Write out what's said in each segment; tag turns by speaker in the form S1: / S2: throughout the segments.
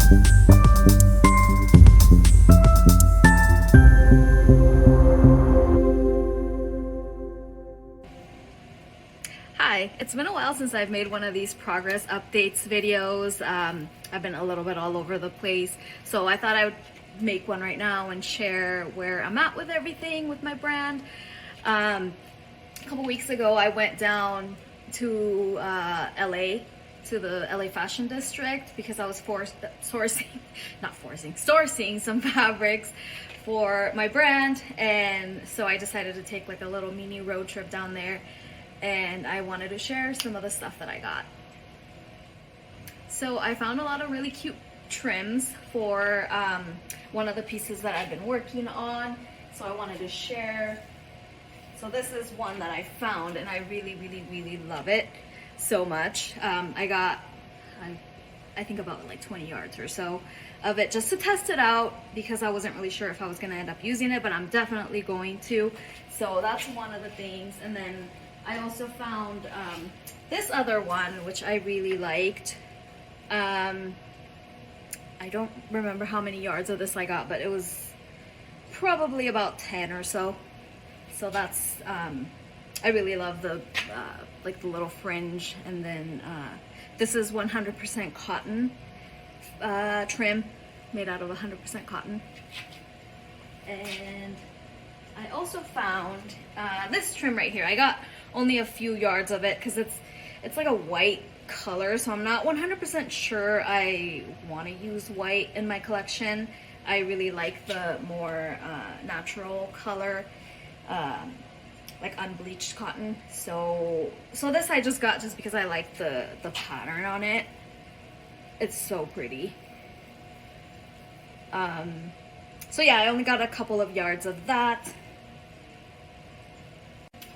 S1: Hi, it's been a while since I've made one of these progress updates videos. I've been a little bit all over the place, so I thought I would make one right now and share where I'm at with everything with my brand. A couple weeks ago I went down to LA, to the LA Fashion District, because I was sourcing some fabrics for my brand, and so I decided to take like a little mini road trip down there, and I wanted to share some of the stuff that I got. So I found a lot of really cute trims for one of the pieces that I've been working on, so I wanted to share. So this is one that I found, and I really love it so much. I think about like 20 yards or so of it just to test it out, because I wasn't really sure if I was going to end up using it, but I'm definitely going to. So that's one of the things. And then I also found this other one, which I really liked. I don't remember how many yards of this I got, but it was probably about 10 or so. So that's, I really love the, like the little fringe. And then this is 100% cotton trim, made out of 100% cotton. And I also found this trim right here. I got only a few yards of it because it's like a white color, so I'm not 100% sure I want to use white in my collection. I really like the more natural color, like unbleached cotton. So this I just got just because I like the pattern on it. It's so pretty. So yeah, I only got a couple of yards of that.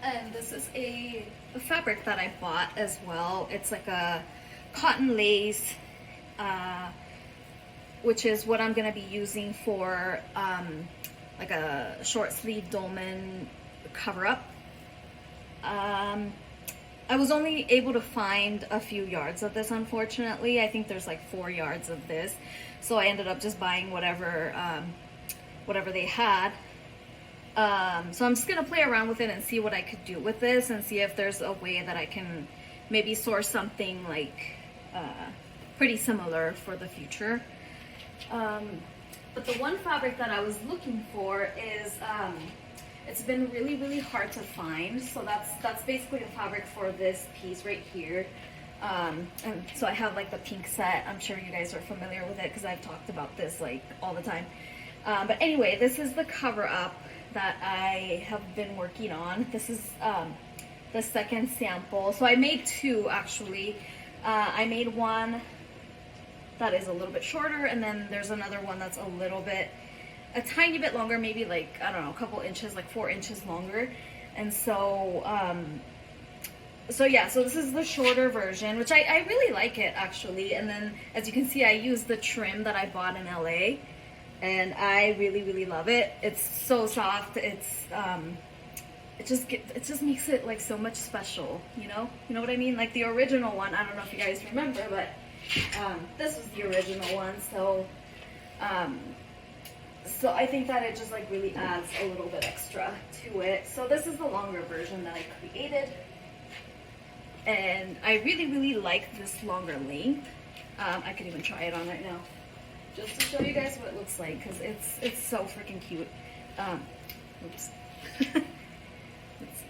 S1: And this is a fabric that I bought as well. It's like a cotton lace, which is what I'm gonna be using for like a short sleeve dolman cover up. I was only able to find a few yards of this, unfortunately. I think there's like 4 yards of this, so I ended up just buying whatever they had. So I'm just gonna play around with it and see what I could do with this, and see if there's a way that I can maybe source something like pretty similar for the future. But the one fabric that I was looking for is it's been really hard to find. So that's basically the fabric for this piece right here. And so I have like the pink set. I'm sure you guys are familiar with it because I've talked about this like all the time. But anyway, this is the cover up that I have been working on. This is the second sample. So I made 2 actually. I made one that is a little bit shorter, and then there's another one that's a tiny bit longer, maybe like, I don't know, a couple inches, like 4 inches longer. And so, so yeah, so this is the shorter version, which I really like it actually. And then as you can see, I used the trim that I bought in LA. And I really love it. It's so soft. It's it just makes it like so much special, you know what I mean? Like the original one, I don't know if you guys remember, but this was the original one. So so I think that it just like really adds a little bit extra to it. So this is the longer version that I created, and I really like this longer length. I could even try it on right now, just to show you guys what it looks like, because it's so freaking cute. Oops. Let's see.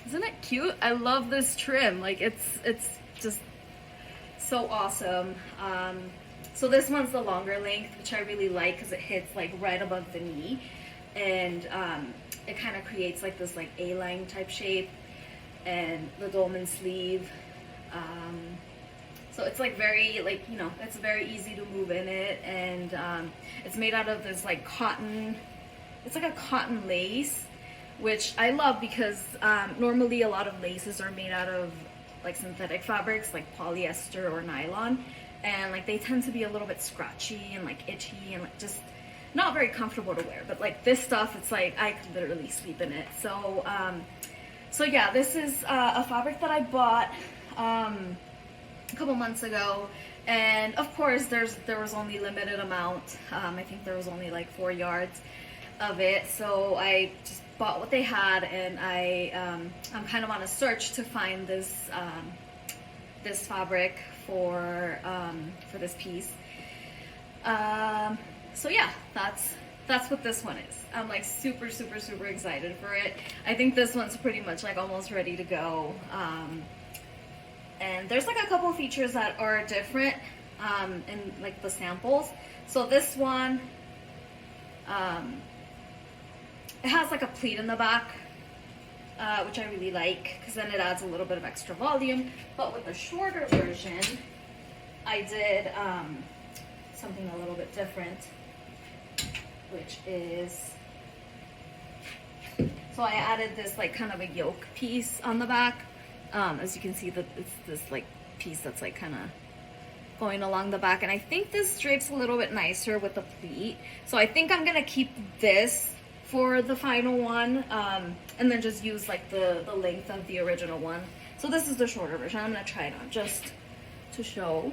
S1: Isn't it cute? I love this trim. Like it's just so awesome. So this one's the longer length, which I really like because it hits like right above the knee, and it kind of creates like this like A-line type shape, and the dolman sleeve. So it's like very like, you know, it's very easy to move in it, and it's made out of this like cotton. It's like a cotton lace, which I love because normally a lot of laces are made out of like synthetic fabrics like polyester or nylon. and like they tend to be a little bit scratchy and like itchy and like just not very comfortable to wear. But like this stuff, it's like I could literally sleep in it. So so yeah, this is a fabric that I bought a couple months ago, and of course there was only limited amount. I think there was only like 4 yards of it, so I just bought what they had, and I'm kind of on a search to find this this fabric for this piece. So yeah, that's what this one is. I'm like super excited for it. I think this one's pretty much like almost ready to go. And there's like a couple of features that are different in like the samples. So this one, it has like a pleat in the back, which I really like because then it adds a little bit of extra volume. But with the shorter version, I did something a little bit different, which is, so I added this like kind of a yoke piece on the back. As you can see, that it's this like piece that's like kind of going along the back, and I think this drapes a little bit nicer with the pleat. So I think I'm gonna keep this for the final one, and then just use like the length of the original one. So this is the shorter version. I'm gonna try it on just to show.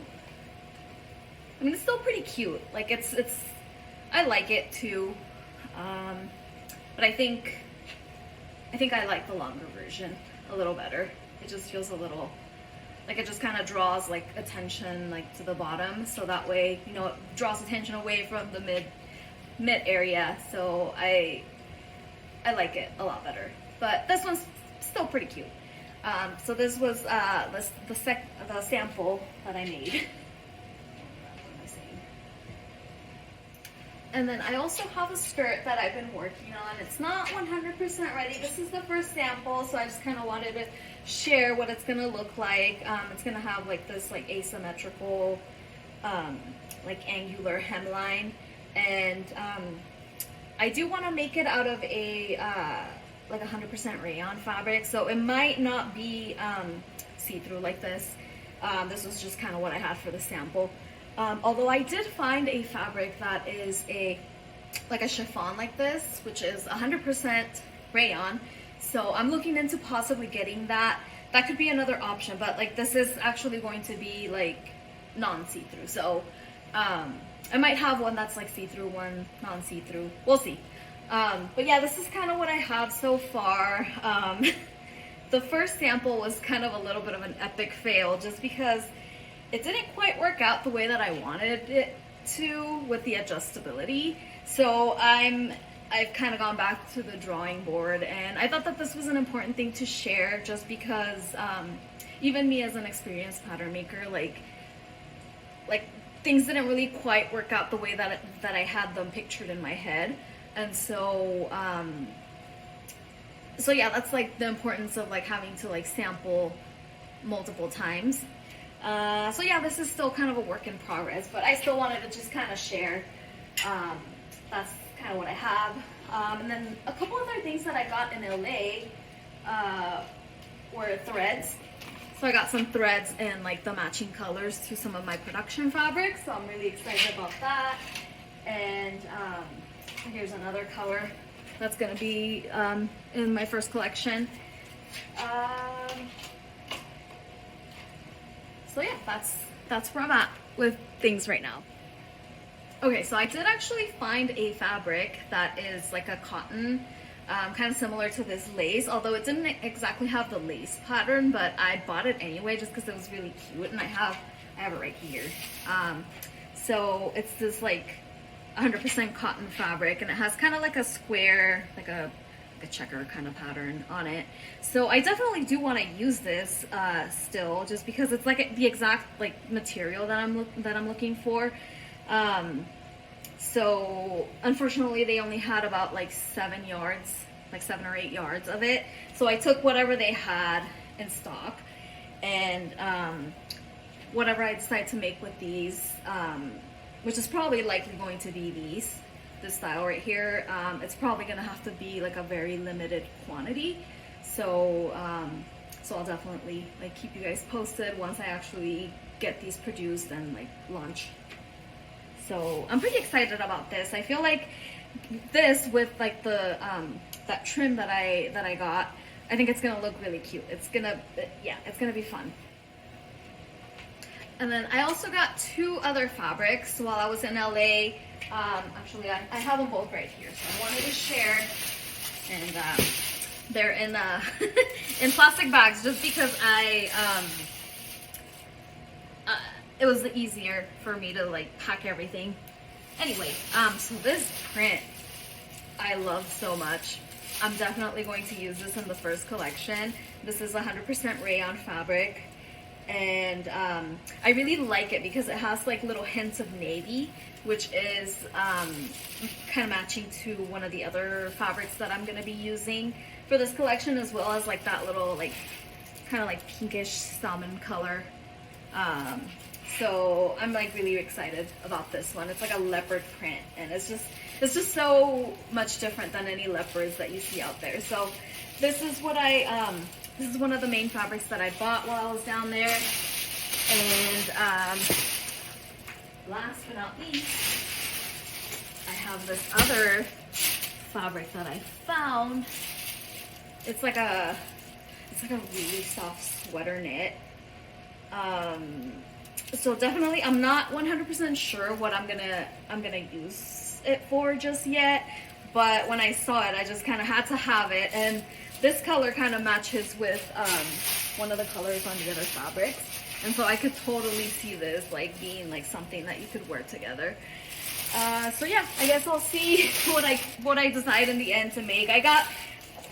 S1: I mean, it's still pretty cute. Like it's I like it too, but I think I like the longer version a little better. It just feels a little like it just kind of draws like attention like to the bottom, so that way, you know, it draws attention away from the mid area. So I like it a lot better, but this one's still pretty cute. So this was the sample that I made. And then I also have a skirt that I've been working on. It's not 100% ready. This is the first sample, so I just kind of wanted to share what it's gonna look like. It's gonna have like this like asymmetrical, like angular hemline, and I do want to make it out of a like 100% rayon fabric, so it might not be see-through like this. This was just kind of what I had for the sample. Although I did find a fabric that is like a chiffon like this, which is 100% rayon. So I'm looking into possibly getting that. That could be another option, but like this is actually going to be like non-see-through. So I might have one that's like see-through, one non-see-through. We'll see. But yeah, this is kind of what I have so far. The first sample was kind of a little bit of an epic fail just because it didn't quite work out the way that I wanted it to with the adjustability. So I've kind of gone back to the drawing board, and I thought that this was an important thing to share just because even me as an experienced pattern maker, like things didn't really quite work out the way that I had them pictured in my head. And so so yeah, that's like the importance of like having to like sample multiple times. So yeah, this is still kind of a work in progress, but I still wanted to just kind of share. That's kind of what I have. And then a couple other things that I got in LA were threads. So I got some threads and like the matching colors to some of my production fabrics, so I'm really excited about that. And here's another color that's gonna be in my first collection. So yeah, that's where I'm at with things right now. Okay, so I did actually find a fabric that is like a cotton, kind of similar to this lace, although it didn't exactly have the lace pattern, but I bought it anyway just because it was really cute, and I have it right here. So it's this like 100% cotton fabric, and it has kind of like a square, like a checker kind of pattern on it. So I definitely do want to use this still, just because it's like the exact like material that I'm looking for. So unfortunately they only had about like 7 yards, like 7 or 8 yards of it. So I took whatever they had in stock, and whatever I decide to make with these, which is probably likely going to be this style right here, it's probably gonna have to be like a very limited quantity. So so I'll definitely like keep you guys posted once I actually get these produced and like launch. So I'm pretty excited about this. I feel like this with like the that trim that I got, I think it's gonna look really cute. It's gonna be fun. And then I also got 2 other fabrics while I was in LA. Actually, I have them both right here, so I wanted to share. And they're in in plastic bags, just because it was easier for me to like pack everything. Anyway, so this print I love so much. I'm definitely going to use this in the first collection. This is 100% rayon fabric, and I really like it because it has like little hints of navy, which is kind of matching to one of the other fabrics that I'm going to be using for this collection, as well as like that little like kind of like pinkish salmon color. So I'm like really excited about this one. It's like a leopard print, and it's just so much different than any leopards that you see out there. So this is what this is one of the main fabrics that I bought while I was down there. And last but not least, I have this other fabric that I found. It's like a really soft sweater knit. So definitely, I'm not 100% sure what I'm gonna use it for just yet. But when I saw it, I just kind of had to have it, and this color kind of matches with one of the colors on the other fabrics, and so I could totally see this like being like something that you could wear together. So yeah, I guess I'll see what I decide in the end to make. I got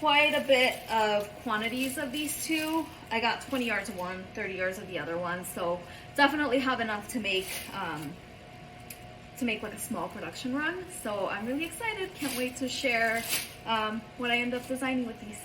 S1: quite a bit of quantities of these two. I got 20 yards of one, 30 yards of the other one, so definitely have enough to make like a small production run. So I'm really excited. Can't wait to share what I end up designing with these.